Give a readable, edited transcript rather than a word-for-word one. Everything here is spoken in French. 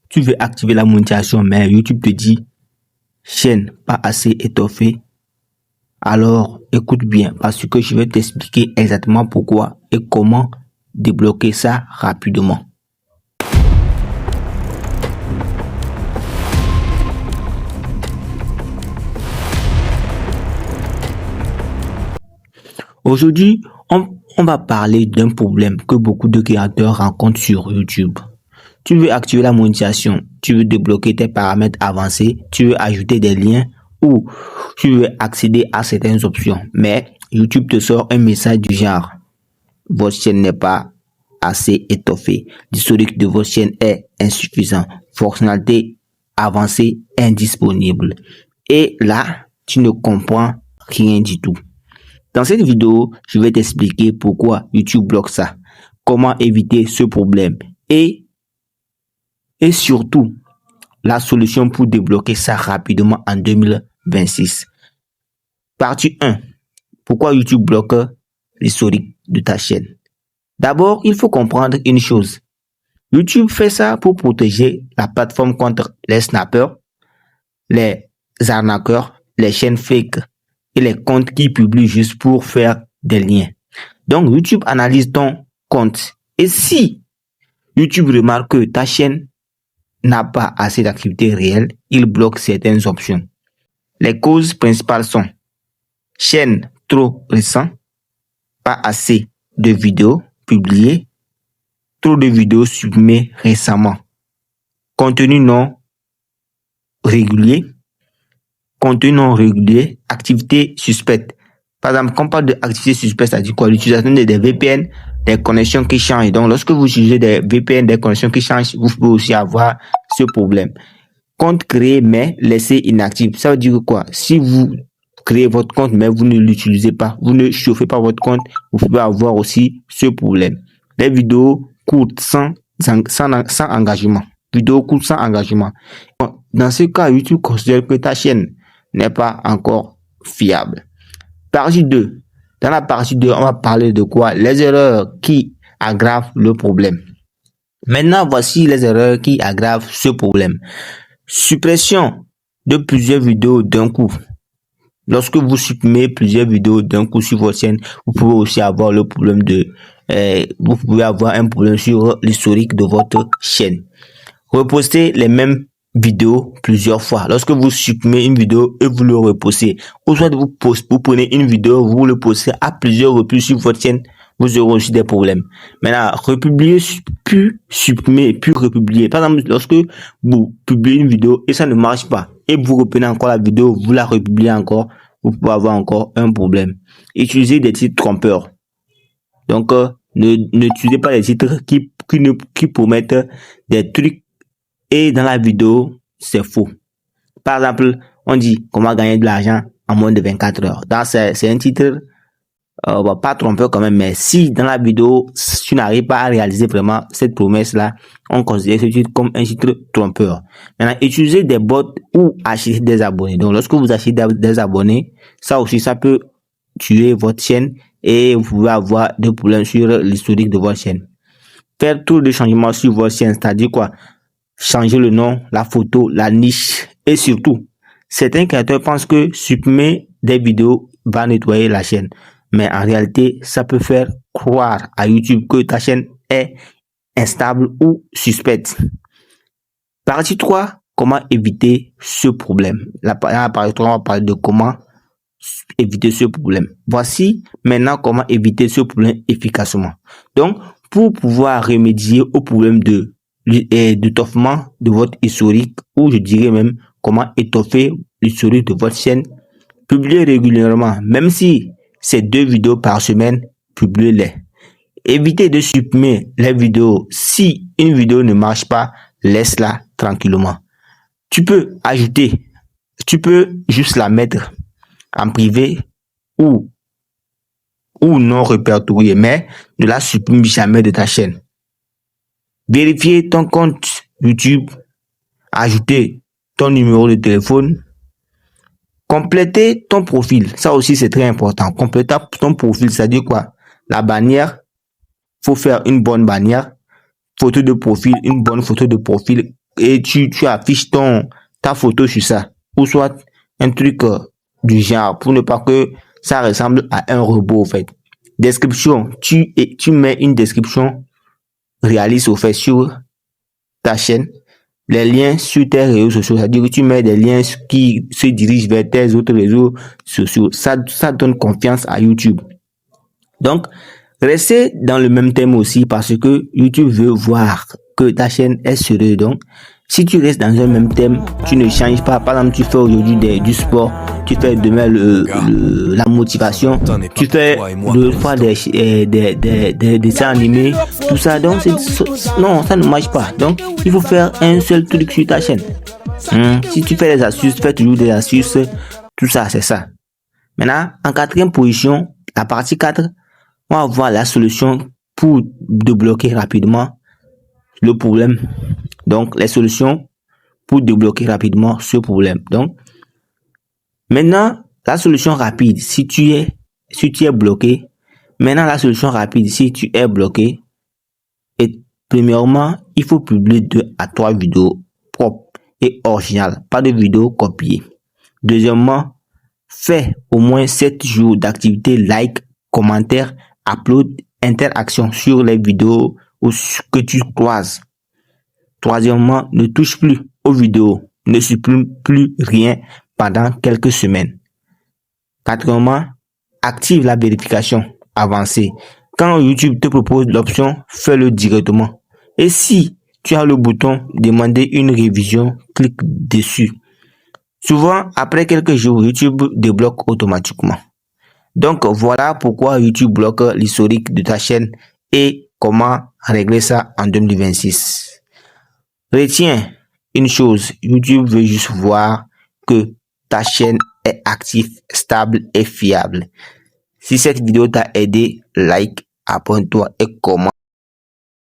tu veux activer la monétisation, mais YouTube te dit chaîne pas assez étoffée, alors écoute bien parce que je vais t'expliquer exactement pourquoi et comment débloquer ça rapidement. Aujourd'hui, on va parler d'un problème que beaucoup de créateurs rencontrent sur YouTube. Tu veux activer la monétisation, tu veux débloquer tes paramètres avancés, tu veux ajouter des liens ou tu veux accéder à certaines options. Mais YouTube te sort un message du genre: votre chaîne n'est pas assez étoffée, l'historique de votre chaîne est insuffisant, fonctionnalité avancée indisponible. Et là, tu ne comprends rien du tout. Dans cette vidéo, je vais t'expliquer pourquoi YouTube bloque ça, comment éviter ce problème et surtout la solution pour débloquer ça rapidement en 2026. Partie 1. Pourquoi YouTube bloque l'historique de ta chaîne? D'abord, il faut comprendre une chose. YouTube fait ça pour protéger la plateforme contre les snappers, les arnaqueurs, les chaînes fake et les comptes qui publient juste pour faire des liens. Donc, YouTube analyse ton compte. Et si YouTube remarque que ta chaîne n'a pas assez d'activité réelle, il bloque certaines options. Les causes principales sont chaîne trop récente, pas assez de vidéos publiées, trop de vidéos supprimées récemment, contenu non régulier, activité suspecte. Par exemple, quand on parle d'activité suspecte, ça dit quoi? L'utilisation des VPN, des connexions qui changent. Donc, lorsque vous utilisez des VPN, des connexions qui changent, vous pouvez aussi avoir ce problème. Compte créé mais laissé inactif. Ça veut dire quoi? Si vous créez votre compte mais vous ne l'utilisez pas, vous ne chauffez pas votre compte, vous pouvez avoir aussi ce problème. Les vidéos courtes sans engagement. Vidéos courtes sans engagement. Dans ce cas, YouTube considère que ta chaîne n'est pas encore fiable. Partie 2. Dans la partie 2, on va parler de quoi? Les erreurs qui aggravent le problème. Maintenant, voici les erreurs qui aggravent ce problème. Suppression de plusieurs vidéos d'un coup. Lorsque vous supprimez plusieurs vidéos d'un coup sur votre chaîne, vous pouvez aussi avoir le problème vous pouvez avoir un problème sur l'historique de votre chaîne. Repostez les mêmes vidéos plusieurs fois. Lorsque vous supprimez une vidéo et vous le repostez, ou soit vous prenez une vidéo, vous le postez à plusieurs reprises sur votre chaîne, vous aurez aussi des problèmes. Maintenant, republier, puis supprimer, puis republier. Par exemple, lorsque vous publiez une vidéo et ça ne marche pas, et vous reprenez encore la vidéo, vous la republiez encore, vous pouvez avoir encore un problème. Utilisez des titres trompeurs. Donc, n'utilisez pas des titres qui promettent des trucs et dans la vidéo, c'est faux. Par exemple, on dit comment gagner de l'argent en moins de 24 heures. C'est un titre pas trompeur quand même, mais si dans la vidéo, tu n'arrives pas à réaliser vraiment cette promesse-là, on considère ce titre comme un titre trompeur. Maintenant, utilisez des bots ou acheter des abonnés. Donc, lorsque vous achetez des abonnés, ça aussi, ça peut tuer votre chaîne et vous pouvez avoir des problèmes sur l'historique de votre chaîne. Faire trop de changements sur votre chaîne, c'est-à-dire quoi? Changer le nom, la photo, la niche et surtout, certains créateurs pensent que supprimer des vidéos va nettoyer la chaîne. Mais en réalité, ça peut faire croire à YouTube que ta chaîne est instable ou suspecte. Partie 3, comment éviter ce problème. La partie 3, on va parler de comment éviter ce problème. Voici maintenant comment éviter ce problème efficacement. Donc, pour pouvoir remédier au problème d'étoffement de votre historique, ou je dirais même comment étoffer l'historique de votre chaîne, publiez régulièrement, même si c'est 2 vidéos par semaine, publiez-les. Évitez de supprimer les vidéos. Si une vidéo ne marche pas, laisse-la tranquillement. Tu peux juste la mettre en privé ou non répertoriée, mais ne la supprime jamais de ta chaîne. Vérifiez ton compte YouTube, ajouter ton numéro de téléphone, compléter ton profil. Ça aussi, c'est très important. Compléter ton profil, c'est-à-dire quoi? La bannière, faut faire une bonne bannière. Photo de profil, une bonne photo de profil et tu affiches ta photo sur ça, ou soit un truc du genre, pour ne pas que ça ressemble à un robot, au fait. Description, tu mets une description réaliste, au fait, sur ta chaîne. Les liens sur tes réseaux sociaux, c'est-à-dire que tu mets des liens qui se dirigent vers tes autres réseaux sociaux. Ça donne confiance à YouTube. Donc, restez dans le même thème aussi, parce que YouTube veut voir que ta chaîne est sérieuse. Donc, si tu restes dans un même thème, tu ne changes pas. Par exemple, tu fais aujourd'hui du sport, tu fais demain la motivation, tu fais 2 fois des dessins animés, tout ça. Donc, non, ça ne marche pas. Donc, il faut faire un seul truc sur ta chaîne. Si tu fais des astuces, fais toujours des astuces, tout ça, c'est ça. Maintenant, en 4e position, la partie 4, on va voir la solution pour débloquer rapidement le problème. Donc, les solutions pour débloquer rapidement ce problème. Donc, maintenant, la solution rapide, si tu es bloqué, maintenant la solution rapide, si tu es bloqué, et premièrement, il faut publier 2 à 3 vidéos propres et originales, pas de vidéos copiées. Deuxièmement, fais au moins 7 jours d'activité, like, commentaire, upload, interaction sur les vidéos que tu croises. Troisièmement, ne touche plus aux vidéos, ne supprime plus rien pendant quelques semaines. Quatrièmement, active la vérification avancée. Quand YouTube te propose l'option, fais-le directement. Et si tu as le bouton demander une révision, clique dessus. Souvent, après quelques jours, YouTube débloque automatiquement. Donc, voilà pourquoi YouTube bloque l'historique de ta chaîne et comment régler ça en 2026. Retiens une chose, YouTube veut juste voir que ta chaîne est active, stable et fiable. Si cette vidéo t'a aidé, like, abonne-toi et commente.